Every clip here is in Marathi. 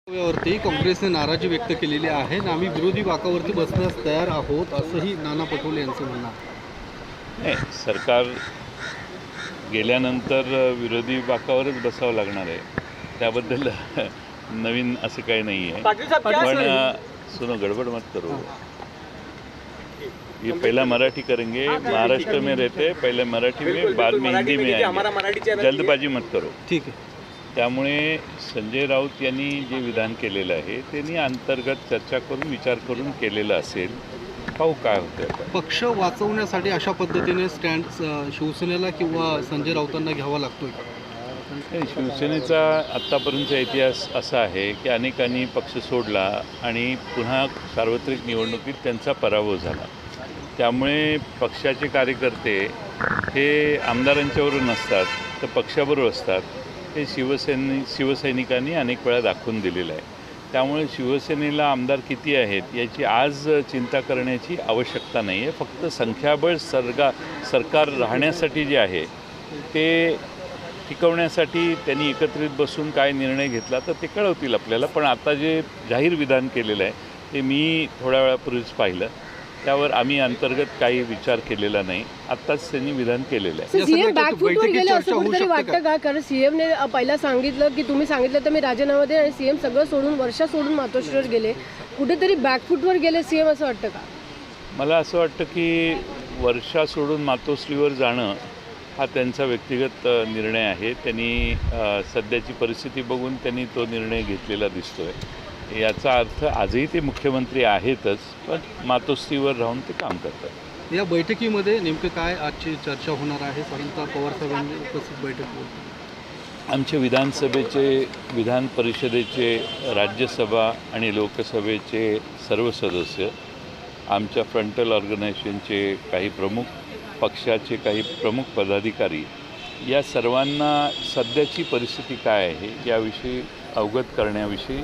वरती काँग्रेसने नाराजी व्यक्त केलेली आहे आणि आम्ही विरोधी बाकावरती बसण्यास तयार आहोत असंही नाना पटोले यांचं म्हणणं आहे. नाही, सरकार गेल्यानंतर विरोधी बाकावरच बसावं लागणार आहे. त्याबद्दल नवीन असं काही नाही आहे. पण सुनो गड़बड़ मत करो. ये पहला मराठी करेंगे, महाराष्ट्र में रहते पहले मराठी में बाद में हिंदी में आएंगे. जल्दबाजी मत करो. ठीक आहे. त्यामुळे संजय राऊत यांनी जे विधान केलेलं आहे त्यांनी अंतर्गत चर्चा करून विचार करून केलेलं असेल. पाहू काय होतं. पक्ष वाचवण्यासाठी अशा पद्धतीने स्टँड शिवसेनेला किंवा संजय राऊतांना घ्यावा लागतोय. शिवसेनेचा आत्तापर्यंतचा इतिहास असा आहे की अनेकांनी पक्ष सोडला आणि पुन्हा सार्वत्रिक निवडणुकीत त्यांचा पराभव झाला. त्यामुळे पक्षाचे कार्यकर्ते हे आमदारांच्याबरोबर नसतात तर पक्षाबरोबर असतात. हे शिवसैनिकांनी अनेक वेळा दाखवून दिलेलं आहे. त्यामुळे शिवसेनेला आमदार किती आहेत याची आज चिंता करण्याची आवश्यकता नाही आहे. फक्त संख्याबळ सरकार राहण्यासाठी जे आहे ते टिकवण्यासाठी त्यांनी एकत्रित बसून काय निर्णय घेतला तर ते कळवतील आपल्याला. पण आता जे जाहीर विधान केलेलं आहे ते मी थोड्या वेळापूर्वीच पाहिलं. त्यावर आम्ही अंतर्गत काही विचार केलेला नाही. आत्ताच त्यांनी विधान केलेलं आहे. सीएम बॅकफूटवर गेले असं कुठेतरी वाटतं का? कारण सीएमने पहिला सांगितलं की तुम्ही सांगितलं तर मी राजीनामा देईन आणि सीएम सगळं सोडून वर्षा सोडून मातोश्रीवर गेले. कुठेतरी बॅकफूटवर गेले सीएम असं वाटतं का? मला असं वाटतं की वर्षा सोडून मातोश्रीवर जाणं हा त्यांचा व्यक्तिगत निर्णय आहे. त्यांनी सध्याची परिस्थिती बघून त्यांनी तो निर्णय घेतलेला दिसतोय. याचा अर्थ आजही ते मुख्यमंत्री आहेतच पण मातोश्रीवर राहून ते काम करतात. या बैठकीमध्ये नेमकं काय आजची चर्चा होणार आहे? साधारणतः पवारसाहेबांनी उपस्थित बैठक आमचे विधानसभेचे विधान परिषदेचे राज्यसभा आणि लोकसभेचे सर्व सदस्य आमच्या फ्रंटल ऑर्गनायझेशनचे काही प्रमुख पक्षाचे काही प्रमुख पदाधिकारी या सर्वांना सध्याची परिस्थिती काय आहे याविषयी अवगत करण्याविषयी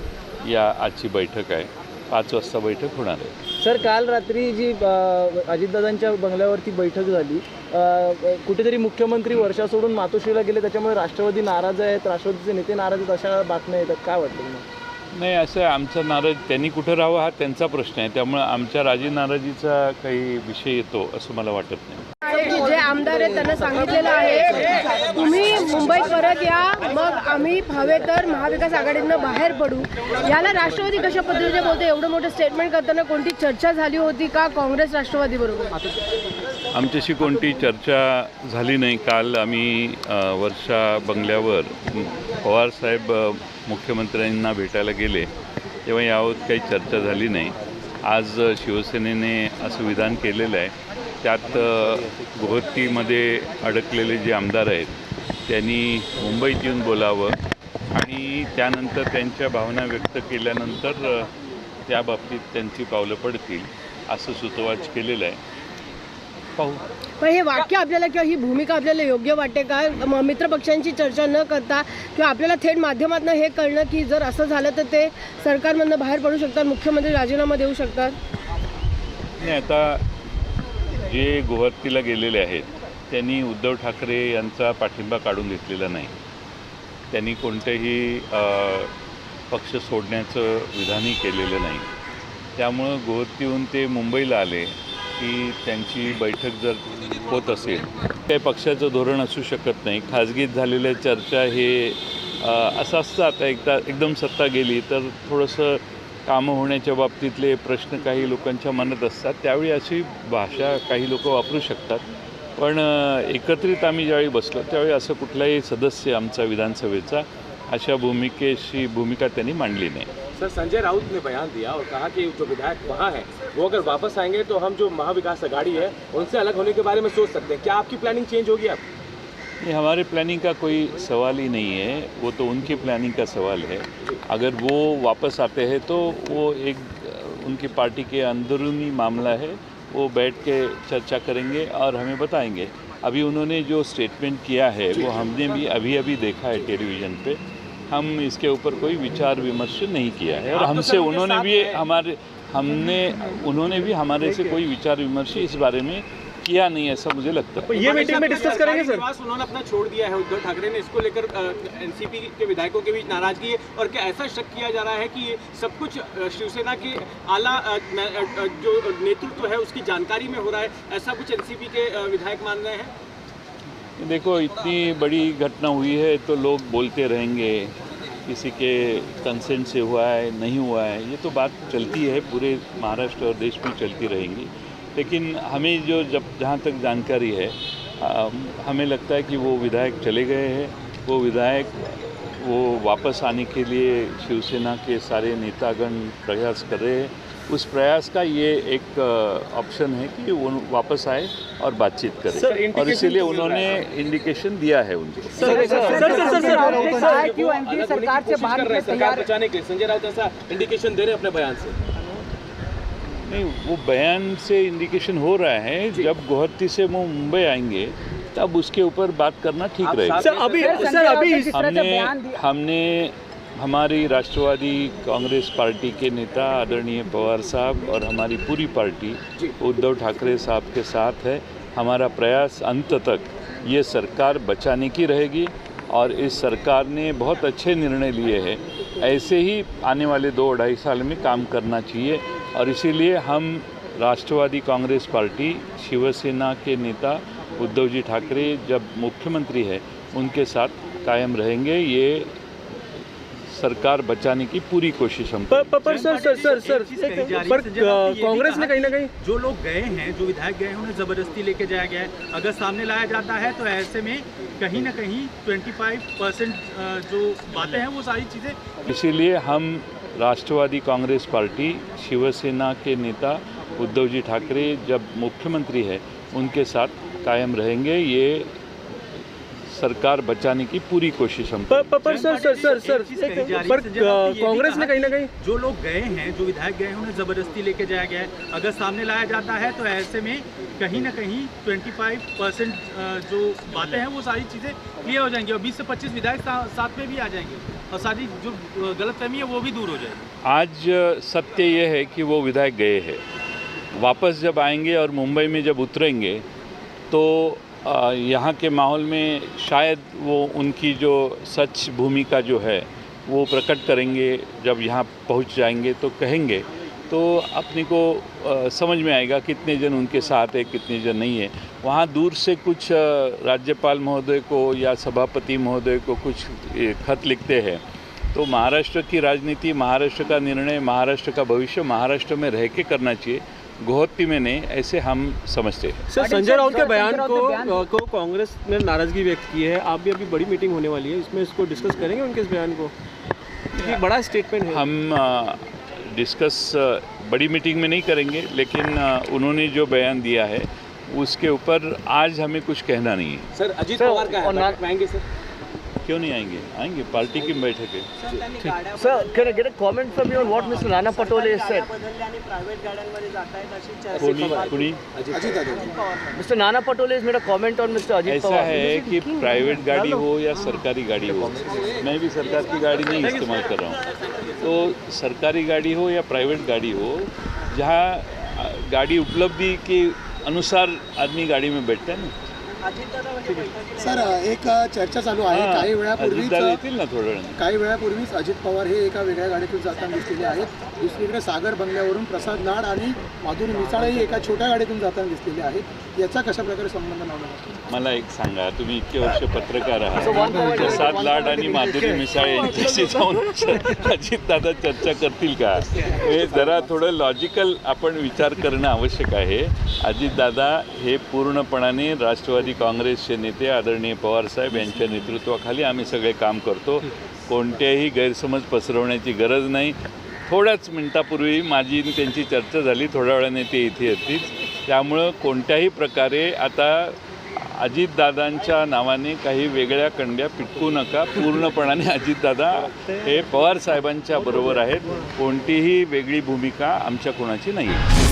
या आजची बैठक आहे. 5 वाजता बैठक होणार आहे. सर, काल रात्री जी अजितदादांच्या बंगल्यावरती बैठक झाली, कुठेतरी मुख्यमंत्री वर्षा सोडून मातोश्रीला गेले त्याच्यामुळे राष्ट्रवादी नाराज आहेत, राष्ट्रवादीचे नेते नाराज आहेत, अशा बातम्या येतात. काय वाटतं तुम्हाला? नाही, असं आमचा नाराज त्यांनी कुठं राहावं हा त्यांचा प्रश्न आहे. त्यामुळे आमच्या राजी नाराजीचा काही विषय येतो असं मला वाटत नाही. जे आमदार आहेत त्यांना सांगितलेलं आहे तुम्ही मुंबईत परत या, मग आम्ही हवे तर महाविकास आघाडीतनं बाहेर पडू. याला राष्ट्रवादी कशा पद्धतीने बोलते? एवढं मोठं स्टेटमेंट करताना कोणती चर्चा झाली होती का काँग्रेस राष्ट्रवादी बरोबर? आमच्याशी कोणती चर्चा झाली नाही. काल आम्ही वर्षा बंगल्यावर पवारसाहेब मुख्यमंत्र्यांना भेटायला गेले तेव्हा याबाबत काही चर्चा झाली नाही. आज शिवसेनेने असं विधान केलेलं आहे. त्यात गुवाहाटीमध्ये अडकलेले जे आमदार आहेत त्यांनी मुंबईत येऊन बोलावं आणि त्यानंतर त्यांच्या भावना व्यक्त केल्यानंतर त्या बाबतीत त्यांची पावलं पडतील असं सुतोवाच केलेलं आहे. पाहू. पण हे वाक्य आपल्याला किंवा ही भूमिका आपल्याला योग्य वाटते का? मित्रपक्षांची चर्चा न करता किंवा आपल्याला थेट माध्यमातून हे कळणं की जर असं झालं तर ते सरकारमधनं बाहेर पडू शकतात, मुख्यमंत्री राजीनामा देऊ शकतात. नाही, आता जे गुवाहाटीला गेलेले आहेत त्यांनी उद्धव ठाकरे यांचा पाठिंबा काढून घेतलेला नाही. त्यांनी कोणतेही पक्ष सोडण्याचं विधानही केलेलं नाही. त्यामुळं गुवाहाटीहून ते मुंबईला आले की त्यांची बैठक जर होत असेल काही पक्षाचं धोरण असू शकत नाही. खाजगीत झालेल्या चर्चा हे असं असतं. आता एकदम सत्ता गेली तर थोडंसं कामं होण्याच्या बाबतीतले प्रश्न काही लोकांच्या मनात असतात. त्यावेळी अशी भाषा काही लोक वापरू शकतात. पण एकत्रित आम्ही ज्यावेळी बसलो त्यावेळी असं कुठलाही सदस्य आमचा विधानसभेचा अशा भूमिका त्यांनी मांडली नाही. सर, संजय राउत ने बयान दिया और कहा कि जो विधायक वहाँ हैं वो अगर वापस आएंगे तो हम जो महाविकास आघाड़ी है उनसे अलग होने के बारे में सोच सकते हैं. क्या आपकी प्लानिंग चेंज होगी? आप ये हमारे प्लानिंग का कोई सवाल ही नहीं है. वो तो उनकी प्लानिंग का सवाल है. अगर वो वापस आते हैं तो वो एक उनकी पार्टी के अंदरूनी मामला है. वो बैठ के चर्चा करेंगे और हमें बताएंगे. अभी उन्होंने जो स्टेटमेंट किया है वो हमने भी अभी देखा है टेलीविज़न पे. हम इसके ऊपर कोई विचार विमर्श नहीं किया है और हमसे उन्होंने भी हमारे से कोई विचार विमर्श इस बारे में किया नहीं ऐसा मुझे लगता है। ये मीटिंग में डिस्कस करेंगे सर। निवास उन्होंने अपना छोड़ दिया है उद्धव ठाकरे ने, इसको लेकर एनसीपी के विधायकों के बीच नाराजगी है और क्या ऐसा शक किया जा रहा है कि ये सब कुछ शिवसेना के आला जो नेतृत्व है उसकी जानकारी में हो रहा है, ऐसा कुछ एनसीपी के विधायक मान रहे हैं? देखो, इतनी बड़ी घटना हुई है तो लोग बोलते रहेंगे किसी के कंसेंट से हुआ है नहीं हुआ है, ये तो बात चलती है, पूरे महाराष्ट्र और देश में चलती रहेंगी। लेकिन हमें जो जहाँ तक जानकारी है, हमें लगता है कि वो विधायक चले गए हैं। वो विधायक वो वापस आने के लिए शिवसेना के सारे नेतागण प्रयास कर रहे हैं। उस प्रयास का ये एक ऑप्शन है कि वो वापस आए और बातचीत करें, और इसीलिए उन्होंने इंडिकेशन दिया है उनको। सरकार बचाने के लिए संजय राउत ऐसा इंडिकेशन दे रहे हैं अपने बयान से? नहीं, वो बयान से इंडिकेशन हो रहा है, जब गुवाहाटी से वो मुंबई आएंगे तब उसके ऊपर बात करना ठीक रहेगा। हमने हमारी राष्ट्रवादी कांग्रेस पार्टी के नेता आदरणीय पवार साहब और हमारी पूरी पार्टी उद्धव ठाकरे साहब के साथ है। हमारा प्रयास अंत तक ये सरकार बचाने की रहेगी, और इस सरकार ने बहुत अच्छे निर्णय लिए हैं। ऐसे ही आने वाले 2-2.5 साल में काम करना चाहिए, और इसीलिए हम राष्ट्रवादी कांग्रेस पार्टी शिवसेना के नेता उद्धव जी ठाकरे जब मुख्यमंत्री है उनके साथ कायम रहेंगे। ये सरकार बचाने की पूरी कोशिश हम पर कांग्रेस ने कहीं ना कहीं जो लोग गए हैं, जो विधायक गए हैं, उन्हें ज़बरदस्ती लेके जाया गया है। अगर सामने लाया जाता है तो ऐसे में कहीं ना कहीं 25% जो बातें हैं वो सारी चीज़ें, इसीलिए हम राष्ट्रवादी कांग्रेस पार्टी शिवसेना के नेता उद्धव जी ठाकरे जब मुख्यमंत्री है उनके साथ कायम रहेंगे। ये सरकार बचाने की पूरी कोशिश हम पर कांग्रेस ने कहीं ना कहीं जो लोग गए हैं, जो विधायक गए हैं, उन्हें ज़बरदस्ती लेके जाया गया है। अगर सामने लाया जाता है तो ऐसे में कहीं ना कहीं 25% जो बातें हैं वो सारी चीज़ें क्लियर हो जाएंगी, और 20 से 25 विधायक साथ में भी आ जाएंगे, और सारी जो गलतफहमी है वो भी दूर हो जाएगी। आज सत्य ये है कि वो विधायक गए हैं, वापस जब आएंगे और मुंबई में जब उतरेंगे तो यहाँ के माहौल में शायद वो उनकी जो सच भूमिका जो है वो प्रकट करेंगे। जब यहाँ पहुँच जाएंगे तो कहेंगे, तो अपने को समझ में आएगा कितने जन उनके साथ है, कितने जन नहीं है। वहाँ दूर से कुछ राज्यपाल महोदय को या सभापति महोदय को कुछ खत लिखते हैं, तो महाराष्ट्र की राजनीति, महाराष्ट्र का निर्णय, महाराष्ट्र का भविष्य महाराष्ट्र में रह के करना चाहिए, गुवाहाटी में नहीं, ऐसे हम समझते हैं। सर, संजय राउत के बयान को कांग्रेस ने नाराजगी व्यक्त की है। आप भी अभी बड़ी मीटिंग होने वाली है, इसमें इसको डिस्कस करेंगे उनके इस बयान को, क्योंकि बड़ा स्टेटमेंट है। हम डिस्कस बड़ी मीटिंग में नहीं करेंगे, लेकिन उन्होंने जो बयान दिया है उसके ऊपर आज हमें कुछ कहना नहीं है। सर, अजीत पवार का आएंगे सर? क्यों नहीं आएंगे? आएंगे, पार्टी की बैठक है। Sir, can I get a comment from you on what Mr. Nana Patole has said? Mr. Nana Patole has made a comment on Mr. Ajit Pawar. ऐसा है कि प्राइवेट गाड़ी हो या सरकारी गाड़ी हो, मैं भी सरकार की गाड़ी नहीं इस्तेमाल कर रहा हूँ, तो सरकारी गाड़ी हो या प्राइवेट गाड़ी हो, जहाँ गाड़ी उपलब्धि के अनुसार आदमी गाड़ी में बैठता है ना। सर, एक चर्चा चालू आहे. काही वेळापूर्वीच अजित पवार हे एका वेगळ्या गाडीतून जाताना दिसलेले आहेत. दुसरीकडे सागर बंगल्यावरून प्रसाद लाड आणि माधुरी मिसाळही एका छोट्या गाडीतून जाताना दिसलेले आहेत. याचा कशा प्रकारे संबंध लावला? मला एक सांगा, तुम्ही इतके वर्ष पत्रकार आहात, प्रसाद लाड आणि माधुरी मिसाळ यांच्याशी जाऊन अजितदादा चर्चा करतील का? हे जरा थोडं लॉजिकल आपण विचार करणं आवश्यक आहे. अजितदादा हे पूर्णपणाने राष्ट्रवादी काँग्रेसचे नेते आदरणीय पवारसाहेब यांच्या नेतृत्वाखाली आम्ही सगळे काम करतो. कोणत्याही गैरसमज पसरवण्याची गरज नाही. थोड्याच मिनिटापूर्वी माझी त्यांची चर्चा झाली, थोड्या वेळाने ते इथे येतील. त्यामुळं कोणत्याही प्रकारे आता अजितदादांच्या नावाने काही वेगळ्या कंड्या पिटकू नका. पूर्णपणाने अजितदादा हे पवारसाहेबांच्या बरोबर आहेत. कोणतीही वेगळी भूमिका आमच्या कोणाची नाही आहे.